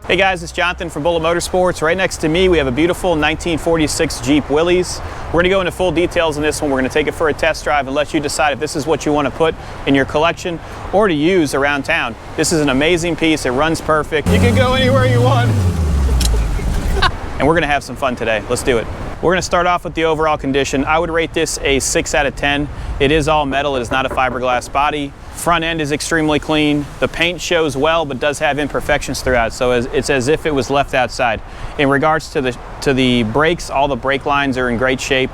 Hey guys, it's Jonathan from Bullet Motorsports. Right next to me we have a beautiful 1946 Jeep Willys. We're going to go into full details on this one. We're going to take it for a test drive and let you decide if this is what you want to put in your collection or to use around town. This is an amazing piece. It runs perfect. You can go anywhere you want. And we're going to have some fun today. Let's do it. We're going to start off with the overall condition. I would rate this a 6 out of 10. It is all metal. It is not a fiberglass body. Front end is extremely clean. The paint shows well, but does have imperfections throughout, so it's as if it was left outside. In regards to the brakes, all the brake lines are in great shape.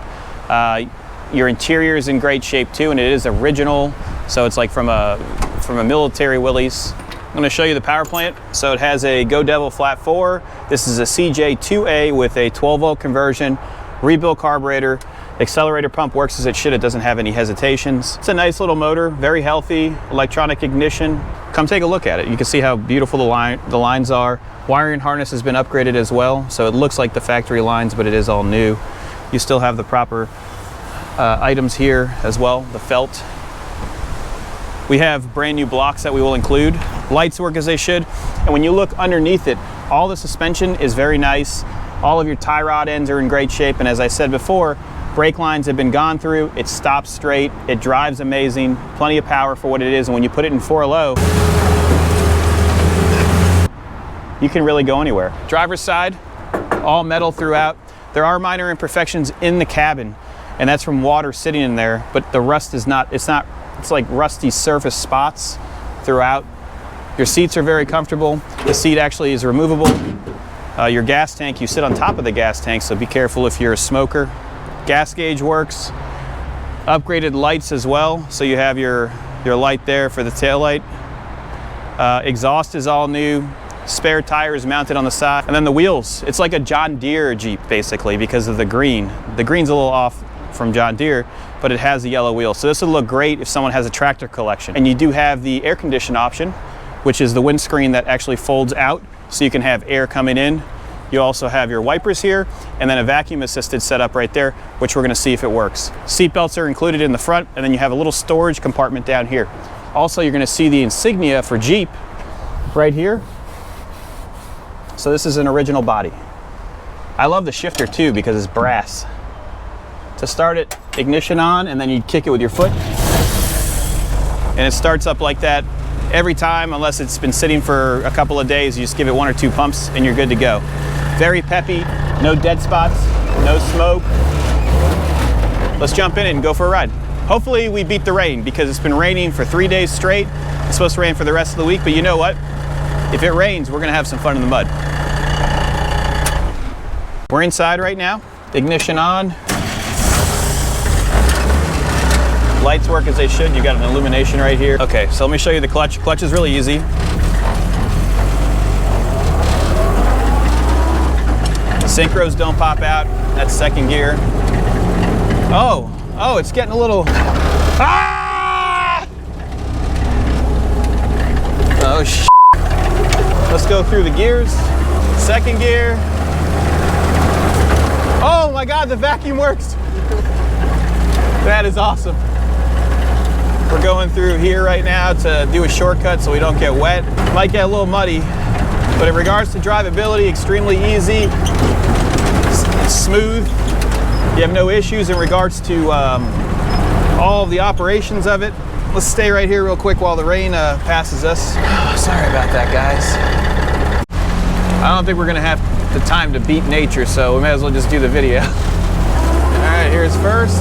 Your interior is in great shape too, and it is original, so it's like from a military Willys. I'm going to show you the power plant. So it has a Go Devil flat 4. This is a CJ-2A with a 12-volt conversion, rebuilt carburetor. Accelerator pump works as it should. It doesn't have any hesitations. It's a nice little motor, very healthy, electronic ignition. Come take a look at it. You can see how beautiful the lines are. Wiring harness has been upgraded as well, so it looks like the factory lines, but it is all new. You still have the proper items here as well, the felt. We have brand new blocks that we will include. Lights work as they should, and when you look underneath it, all the suspension is very nice. All of your tie rod ends are in great shape, and as I said before, brake lines have been gone through. It stops straight. It drives amazing. Plenty of power for what it is. And when you put it in 4-low, you can really go anywhere. Driver's side, all metal throughout. There are minor imperfections in the cabin, and that's from water sitting in there, but the rust is not, it's like rusty surface spots throughout. Your seats are very comfortable. The seat actually is removable. Your gas tank, you sit on top of the gas tank, so be careful if you're a smoker. Gas gauge works. Upgraded lights as well, so you have your light there for the tail light. Exhaust is all new. Spare tires mounted on the side. And then the wheels, it's like a John Deere Jeep basically because of the green. The green's a little off from John Deere, but it has the yellow wheels. So this would look great if someone has a tractor collection. And you do have the air condition option, which is the windscreen that actually folds out so you can have air coming in. You also have your wipers here, and then a vacuum assisted setup right there, which we're gonna see if it works. Seat belts are included in the front, and then you have a little storage compartment down here. Also, you're gonna see the insignia for Jeep right here. So this is an original body. I love the shifter too because it's brass. To start it, ignition on, and then you kick it with your foot. And it starts up like that every time, unless it's been sitting for a couple of days. You just give it 1 or 2 pumps and you're good to go. Very peppy, no dead spots, no smoke. Let's jump in and go for a ride. Hopefully we beat the rain because it's been raining for 3 days straight. It's supposed to rain for the rest of the week, but you know what? If it rains, we're gonna have some fun in the mud. We're inside right now, ignition on. Lights work as they should. You got an illumination right here. Okay, so let me show you the clutch. Clutch is really easy. Synchros don't pop out. That's second gear. Oh, it's getting a little... Ah! Oh, sh**. Let's go through the gears. Second gear. Oh my God, the vacuum works. That is awesome. We're going through here right now to do a shortcut so we don't get wet. Might get a little muddy, but in regards to drivability, extremely easy. It's smooth. You have no issues in regards to all of the operations of it. Let's stay right here real quick while the rain passes us. Sorry about that, guys. I don't think we're gonna have the time to beat nature, so we may as well just do the video. All right, here's first.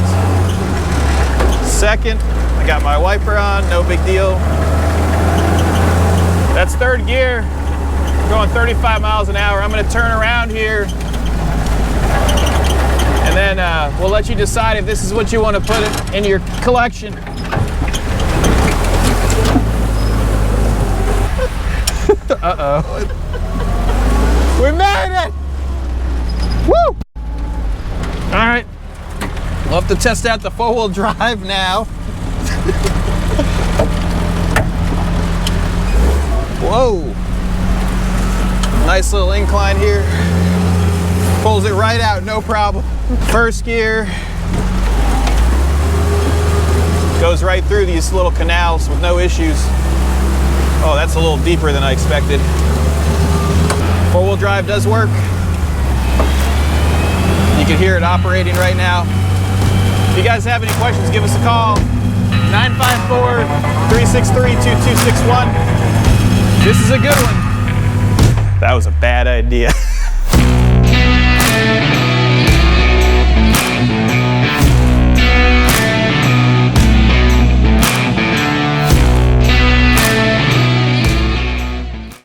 Second, I got my wiper on, no big deal. That's third gear, going 35 miles an hour. I'm gonna turn around here, and then we'll let you decide if this is what you want to put it in your collection. Uh-oh. We made it! Woo! All right, we'll have to test out the 4-wheel drive now. Whoa! Nice little incline here. Pulls it right out, no problem. First gear. Goes right through these little canals with no issues. Oh, that's a little deeper than I expected. 4-wheel drive does work. You can hear it operating right now. If you guys have any questions, give us a call. 954-363-2261. This is a good one. That was a bad idea.